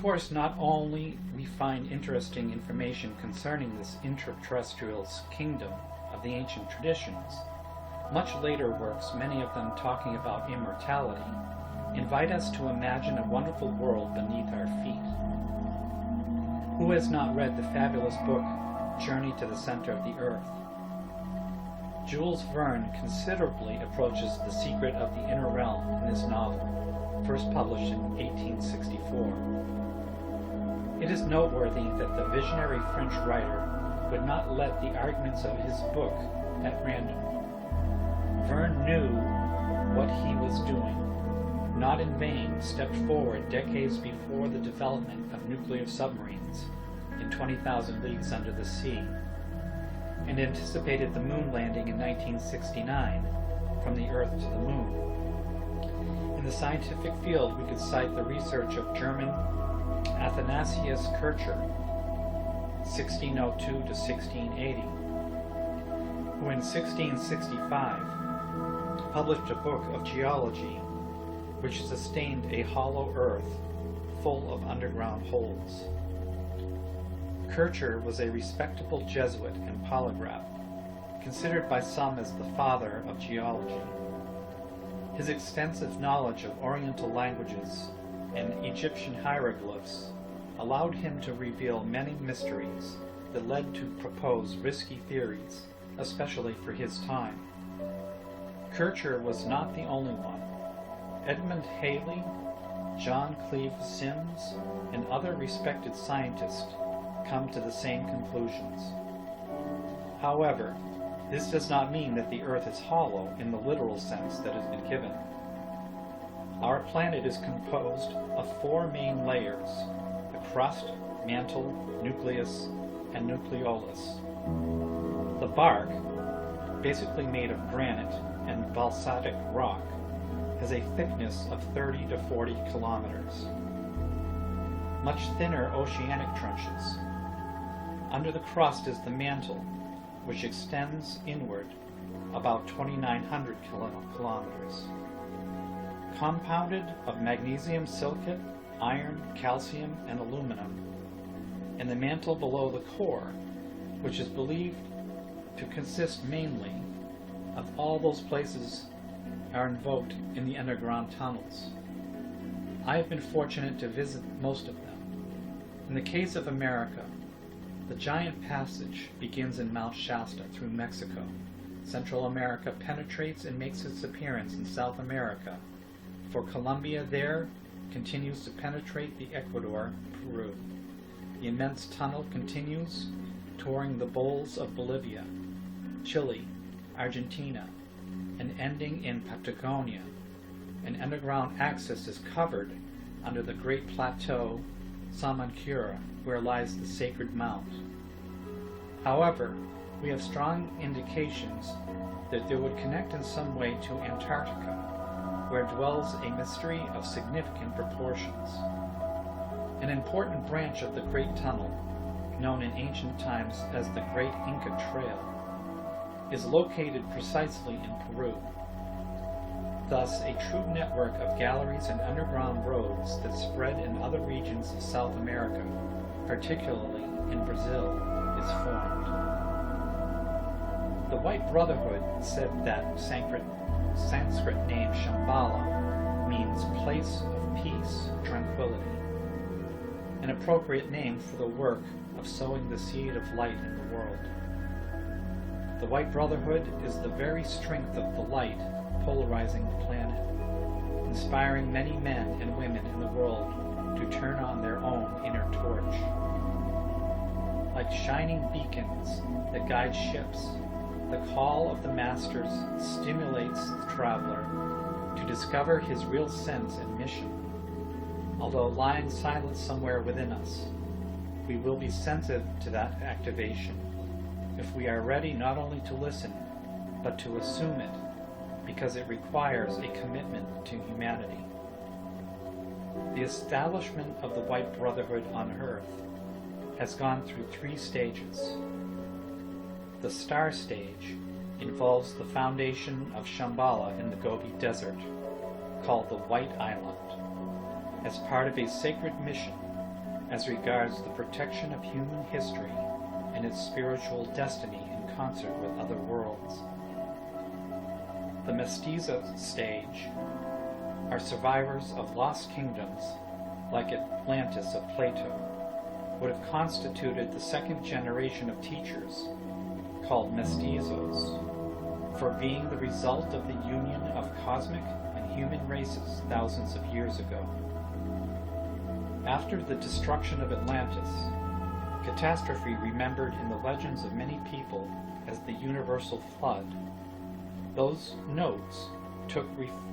course, not only we find interesting information concerning this intraterrestrial kingdom of the ancient traditions, much later works, many of them talking about immortality, invite us to imagine a wonderful world beneath our feet. Who has not read the fabulous book, Journey to the Center of the Earth? Jules Verne considerably approaches the secret of the inner realm in this novel, first published in 1864. It is noteworthy that the visionary French writer would not let the arguments of his book at random. Verne knew what he was doing, not in vain stepped forward decades before the development of nuclear submarines in 20,000 Leagues Under the Sea, and anticipated the moon landing in 1969 from the Earth to the moon. In the scientific field, we could cite the research of German Athanasius Kircher, 1602 to 1680, who in 1665 published a book of geology which sustained a hollow earth full of underground holes. Kircher was a respectable Jesuit and polyglot, considered by some as the father of geology. His extensive knowledge of Oriental languages and Egyptian hieroglyphs allowed him to reveal many mysteries that led to propose risky theories, especially for his time. Kircher was not the only one. Edmund Halley, John Cleve Sims, and other respected scientists come to the same conclusions. However, this does not mean that the Earth is hollow in the literal sense that has been given. Our planet is composed of 4 main layers: the crust, mantle, nucleus, and nucleolus. The bark, basically made of granite and basaltic rock, has a thickness of 30 to 40 kilometers. Much thinner oceanic trenches. Under the crust is the mantle, which extends inward about 2,900 kilometers. Compounded of magnesium silicate, iron, calcium, and aluminum, and the mantle below the core, which is believed to consist mainly of all those places are invoked in the underground tunnels. I have been fortunate to visit most of them. In the case of America, the giant passage begins in Mount Shasta through Mexico. Central America penetrates and makes its appearance in South America, for Colombia there continues to penetrate the Ecuador, Peru. The immense tunnel continues, touring the bowls of Bolivia, Chile, Argentina, and ending in Patagonia. An underground access is covered under the great plateau Samancura, where lies the sacred mount. However, we have strong indications that they would connect in some way to Antarctica, where dwells a mystery of significant proportions. An important branch of the Great Tunnel, known in ancient times as the Great Inca Trail, is located precisely in Peru. Thus, a true network of galleries and underground roads that spread in other regions of South America, particularly in Brazil, is formed. The White Brotherhood said that Sanskrit name Shambhala means place of peace, tranquility, an appropriate name for the work of sowing the seed of light in the world. The White Brotherhood is the very strength of the light polarizing the planet, inspiring many men and women in the world to turn on their own inner torch. Like shining beacons that guide ships, the call of the masters stimulates the traveler to discover his real sense and mission. Although lying silent somewhere within us, we will be sensitive to that activation if we are ready not only to listen, but to assume it, because it requires a commitment to humanity. The establishment of the White Brotherhood on Earth has gone through 3 stages. The star stage involves the foundation of Shambhala in the Gobi Desert, called the White Island, as part of a sacred mission as regards the protection of human history and its spiritual destiny in concert with other worlds. The mestizo stage are survivors of lost kingdoms like Atlantis of Plato, would have constituted the second generation of teachers, called mestizos, for being the result of the union of cosmic and human races thousands of years ago. After the destruction of Atlantis, catastrophe remembered in the legends of many people as the universal flood, those notes took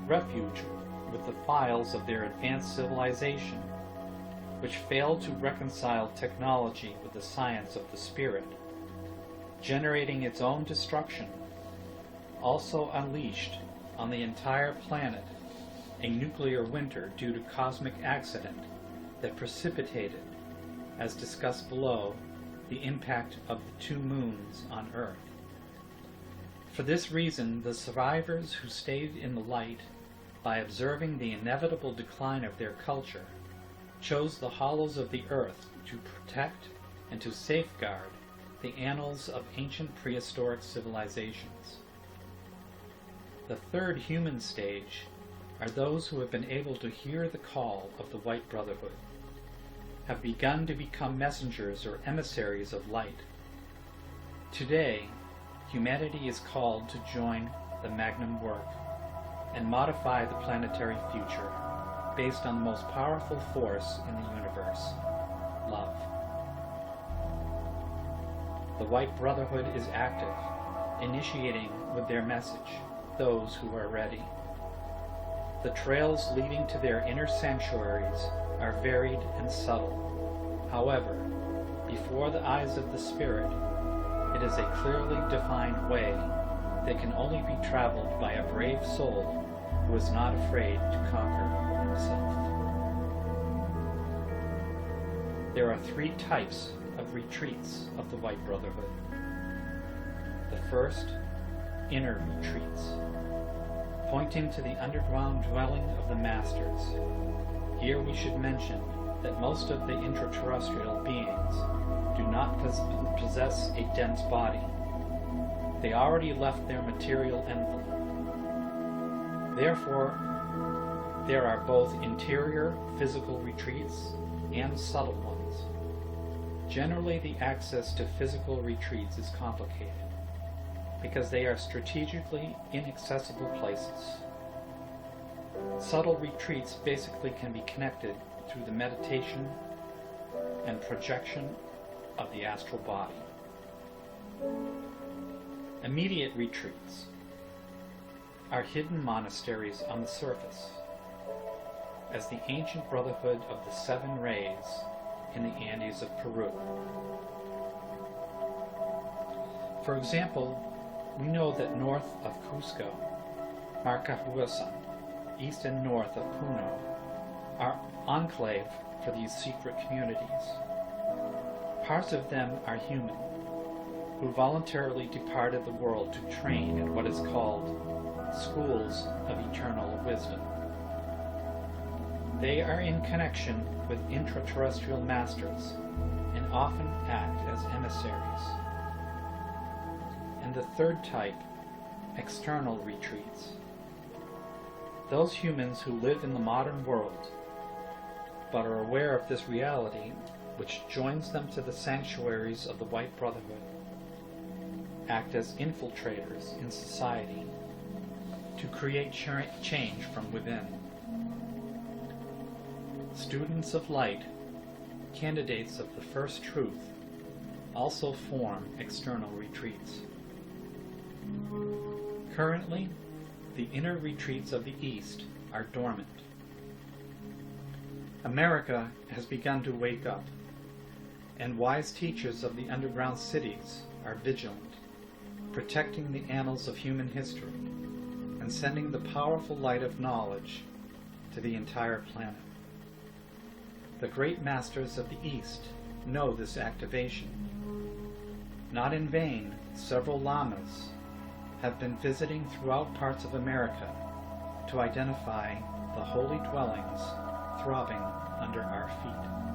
refuge with the files of their advanced civilization, which failed to reconcile technology with the science of the spirit, generating its own destruction, also unleashed on the entire planet a nuclear winter due to cosmic accident that precipitated, as discussed below, the impact of the 2 moons on Earth. For this reason, the survivors who stayed in the light by observing the inevitable decline of their culture chose the hollows of the earth to protect and to safeguard the annals of ancient prehistoric civilizations. The third human stage are those who have been able to hear the call of the White Brotherhood, have begun to become messengers or emissaries of light. Today, humanity is called to join the magnum work and modify the planetary future based on the most powerful force in the universe, love. The White Brotherhood is active, initiating with their message those who are ready. The trails leading to their inner sanctuaries are varied and subtle. However, before the eyes of the Spirit, it is a clearly defined way that can only be traveled by a brave soul who is not afraid to conquer himself. There are 3 types of retreats of the White Brotherhood. The first, inner retreats, pointing to the underground dwelling of the Masters. Here we should mention that most of the intraterrestrial beings do not possess a dense body. They already left their material envelope. Therefore, there are both interior physical retreats and subtle ones. Generally, the access to physical retreats is complicated because they are strategically inaccessible places. Subtle retreats basically can be connected through the meditation and projection of the astral body. Immediate retreats are hidden monasteries on the surface, as the ancient Brotherhood of the 7 Rays in the Andes of Peru. For example, we know that north of Cusco, Marcahuasan, east and north of Puno, are enclave for these secret communities. Parts of them are human, who voluntarily departed the world to train in what is called schools of eternal wisdom. They are in connection with intraterrestrial masters and often act as emissaries. And the third type, external retreats. Those humans who live in the modern world but are aware of this reality which joins them to the sanctuaries of the White Brotherhood, act as infiltrators in society to create change from within. Students of light, candidates of the first truth, also form external retreats. Currently, the inner retreats of the East are dormant. America has begun to wake up, and wise teachers of the underground cities are vigilant, protecting the annals of human history and sending the powerful light of knowledge to the entire planet. The great masters of the East know this activation. Not in vain, several lamas have been visiting throughout parts of America to identify the holy dwellings throbbing under our feet.